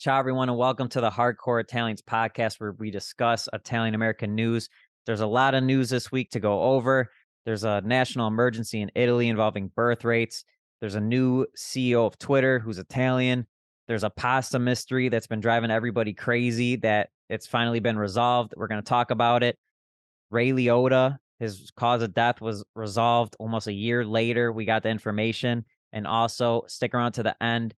Ciao, everyone, and welcome to the Hardcore Italians podcast, where we discuss Italian American news. There's a lot of news this week to go over. There's a national emergency in Italy involving birth rates. There's a new CEO of Twitter who's Italian. There's a pasta mystery that's been driving everybody crazy that it's finally been resolved. We're going to talk about it. Ray Liotta, his cause of death was resolved almost a year later. We got the information. And also, stick around to the end.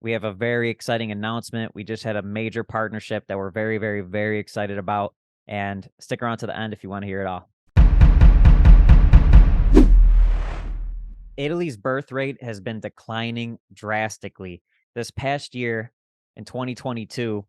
We have a very exciting announcement. We just had a major partnership that we're very, very, very excited about. And stick around to the end if you want to hear it all. Italy's birth rate has been declining drastically. This past year, in 2022,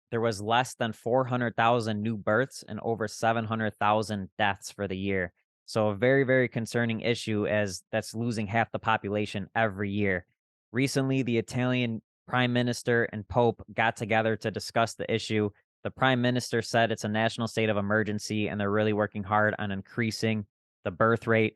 there was less than 400,000 new births and over 700,000 deaths for the year. So a very, very concerning issue, as that's losing half the population every year. Recently, the Italian prime minister and pope got together to discuss the issue. The prime minister said it's a national state of emergency and they're really working hard on increasing the birth rate.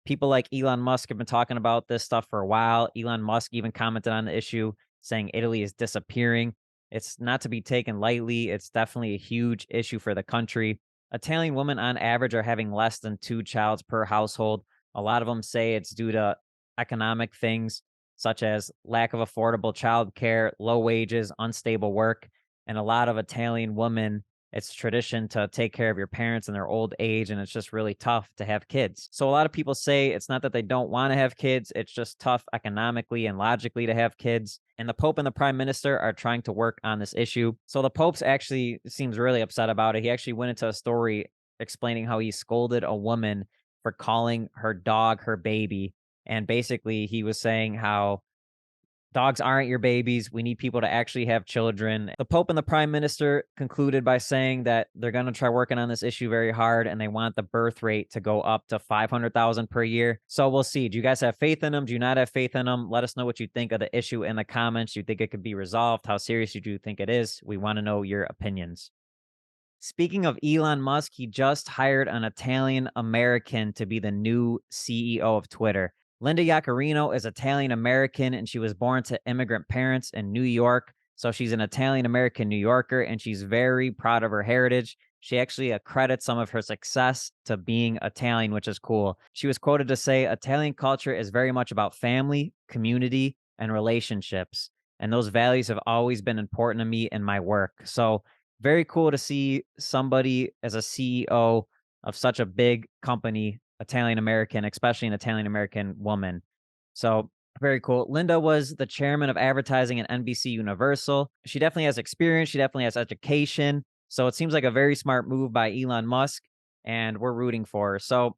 People like Elon Musk have been talking about this stuff for a while. Elon Musk even commented on the issue, saying Italy is disappearing. It's not to be taken lightly. It's definitely a huge issue for the country. Italian women, on average, are having less than two childs per household. A lot of them say it's due to economic things such as lack of affordable childcare, low wages, unstable work. And a lot of Italian women, it's tradition to take care of your parents in their old age, and it's just really tough to have kids. So a lot of people say it's not that they don't want to have kids, it's just tough economically and logically to have kids. And the Pope and the Prime Minister are trying to work on this issue. So the Pope's actually seems really upset about it. He actually went into a story explaining how he scolded a woman for calling her dog her baby. And basically, he was saying how dogs aren't your babies. We need people to actually have children. The Pope and the Prime Minister concluded by saying that they're going to try working on this issue very hard, and they want the birth rate to go up to 500,000 per year. So we'll see. Do you guys have faith in them? Do you not have faith in them? Let us know what you think of the issue in the comments. Do you think it could be resolved? How serious do you think it is? We want to know your opinions. Speaking of Elon Musk, he just hired an Italian American to be the new CEO of Twitter. Linda Yaccarino is Italian American, and she was born to immigrant parents in New York. So she's an Italian American New Yorker, and she's very proud of her heritage. She actually accredits some of her success to being Italian, which is cool. She was quoted to say, Italian culture is very much about family, community, and relationships. And those values have always been important to me in my work. So very cool to see somebody as a CEO of such a big company, Italian American, especially an Italian American woman. So very cool. Linda was the chairman of advertising at NBC Universal. She definitely has experience. She definitely has education. So it seems like a very smart move by Elon Musk, and we're rooting for her. So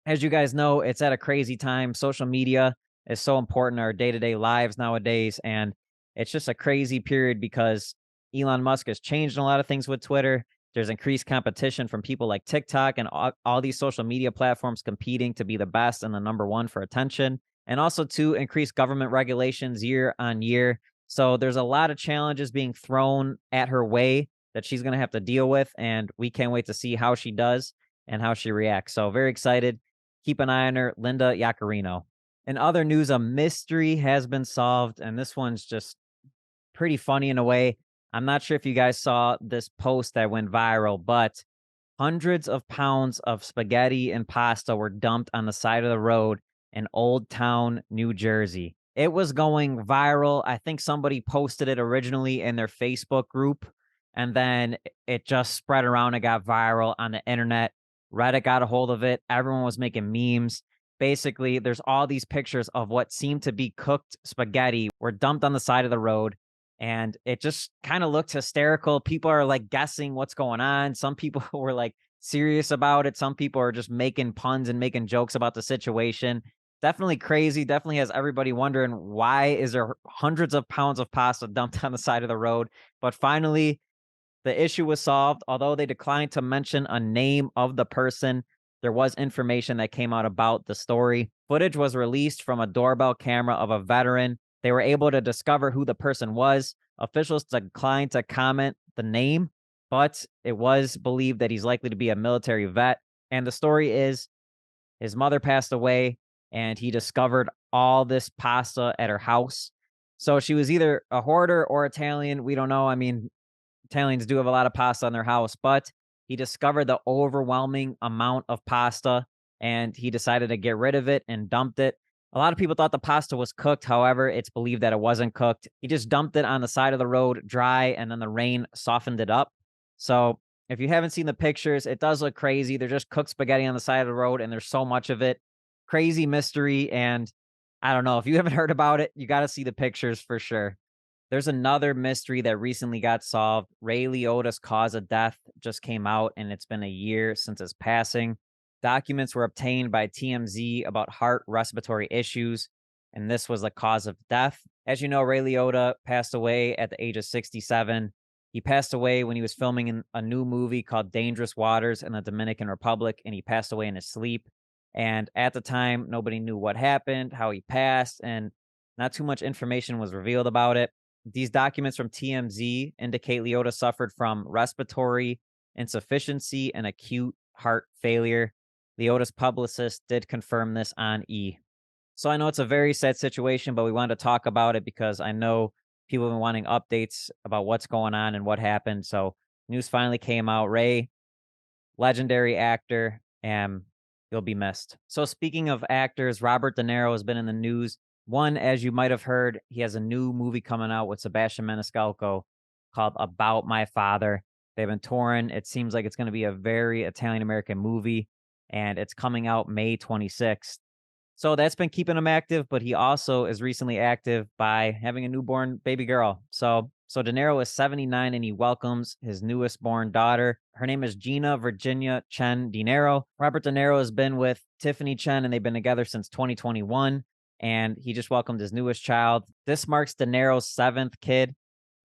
as you guys know, it's at a crazy time. Social media is so important in our day-to-day lives nowadays, and it's just a crazy period because Elon Musk has changed a lot of things with Twitter. There's increased competition from people like TikTok and all these social media platforms competing to be the best and the number one for attention, and also to increase government regulations year on year. So there's a lot of challenges being thrown at her way that she's going to have to deal with, and we can't wait to see how she does and how she reacts. So very excited. Keep an eye on her, Linda Yaccarino. In other news, a mystery has been solved, and this one's just pretty funny in a way. I'm not sure if you guys saw this post that went viral, but hundreds of pounds of spaghetti and pasta were dumped on the side of the road in Old Town, New Jersey. It was going viral. I think somebody posted it originally in their Facebook group, and then it just spread around and got viral on the internet. Reddit got a hold of it. Everyone was making memes. Basically, there's all these pictures of what seemed to be cooked spaghetti were dumped on the side of the road, and it just kind of looked hysterical. People are like guessing what's going on. Some people were like serious about it. Some people are just making puns and making jokes about the situation. Definitely crazy. Definitely has everybody wondering, why is there hundreds of pounds of pasta dumped on the side of the road? But finally, the issue was solved. Although they declined to mention a name of the person, there was information that came out about the story. Footage was released from a doorbell camera of a veteran. They were able to discover who the person was. Officials declined to comment the name, but it was believed that he's likely to be a military vet. And the story is his mother passed away, and he discovered all this pasta at her house. So she was either a hoarder or Italian. We don't know. I mean, Italians do have a lot of pasta in their house, but he discovered the overwhelming amount of pasta and he decided to get rid of it and dumped it. A lot of people thought the pasta was cooked. However, it's believed that it wasn't cooked. He just dumped it on the side of the road dry and then the rain softened it up. So if you haven't seen the pictures, it does look crazy. They're just cooked spaghetti on the side of the road and there's so much of it. Crazy mystery. And I don't know if you haven't heard about it, you got to see the pictures for sure. There's another mystery that recently got solved. Ray Liotta's cause of death just came out, and it's been a year since his passing. Documents were obtained by TMZ about heart respiratory issues, and this was the cause of death. As you know, Ray Liotta passed away at the age of 67. He passed away when he was filming a new movie called Dangerous Waters in the Dominican Republic, and he passed away in his sleep. And at the time, nobody knew what happened, how he passed, and not too much information was revealed about it. These documents from TMZ indicate Liotta suffered from respiratory insufficiency and acute heart failure. Liotta's publicist did confirm this on E! So I know it's a very sad situation, but we wanted to talk about it because I know people have been wanting updates about what's going on and what happened. So news finally came out. Ray, legendary actor, and you'll be missed. So speaking of actors, Robert De Niro has been in the news. One, as you might have heard, he has a new movie coming out with Sebastian Maniscalco called About My Father. They've been touring. It seems like it's going to be a very Italian American movie, and it's coming out May 26th. So that's been keeping him active, but he also is recently active by having a newborn baby girl. So De Niro is 79 and he welcomes his newest born daughter. Her name is Gina Virginia Chen De Niro. Robert De Niro has been with Tiffany Chen and they've been together since 2021 and he just welcomed his newest child. This marks De Niro's seventh kid.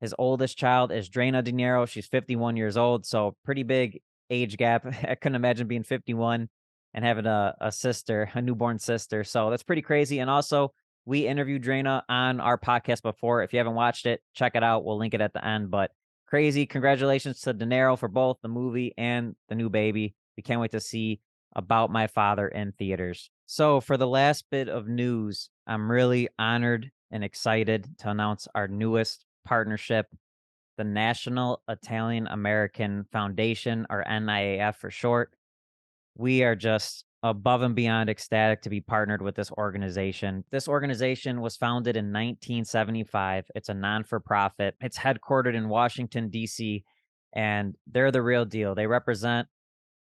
His oldest child is Drana De Niro. She's 51 years old, so pretty big age gap. I couldn't imagine being 51 and having a sister, a newborn sister. So that's pretty crazy. And also, we interviewed Drana on our podcast before. If you haven't watched it, check it out. We'll link it at the end. But crazy. Congratulations to De Niro for both the movie and the new baby. We can't wait to see About My Father in theaters. So, for the last bit of news, I'm really honored and excited to announce our newest partnership, the National Italian American Foundation, or NIAF for short. We are just above and beyond ecstatic to be partnered with this organization. This organization was founded in 1975. It's a non for profit, it's headquartered in Washington, D.C., and they're the real deal. They represent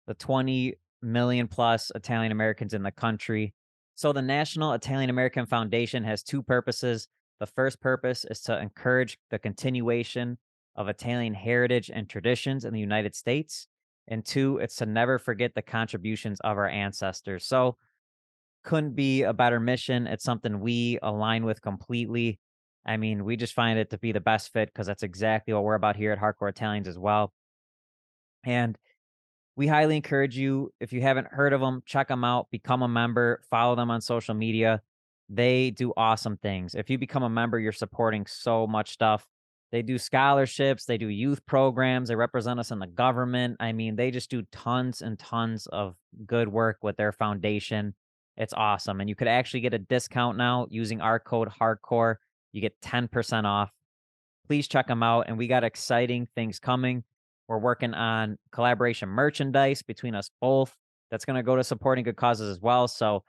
the 20 million plus Italian Americans in the country. So, the National Italian American Foundation has two purposes. The first purpose is to encourage the continuation of Italian heritage and traditions in the United States. And two, it's to never forget the contributions of our ancestors. So, couldn't be a better mission. It's something we align with completely. I mean, we just find it to be the best fit because that's exactly what we're about here at Hardcore Italians as well. And we highly encourage you, if you haven't heard of them, check them out, become a member, follow them on social media. They do awesome things. If you become a member, you're supporting so much stuff. They do scholarships, they do youth programs, they represent us in the government. I mean, they just do tons and tons of good work with their foundation. It's awesome. And you could actually get a discount now using our code hardcore. You get 10% off. Please check them out. And we got exciting things coming. We're working on collaboration merchandise between us both. That's going to go to supporting good causes as well. So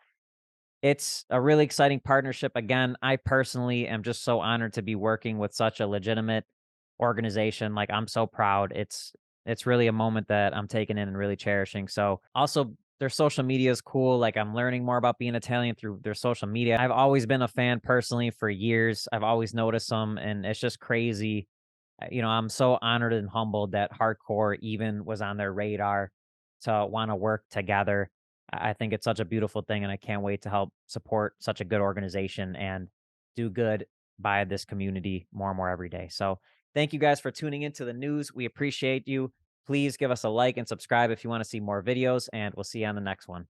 it's a really exciting partnership. Again, I personally am just so honored to be working with such a legitimate organization. Like I'm so proud. It's really a moment that I'm taking in and really cherishing. So also their social media is cool. Like I'm learning more about being Italian through their social media. I've always been a fan personally for years. I've always noticed them and it's just crazy. I'm so honored and humbled that hardcore even was on their radar to want to work together. I think it's such a beautiful thing, and I can't wait to help support such a good organization and do good by this community more and more every day. So, thank you guys for tuning into the news. We appreciate you. Please give us a like and subscribe if you want to see more videos, and we'll see you on the next one.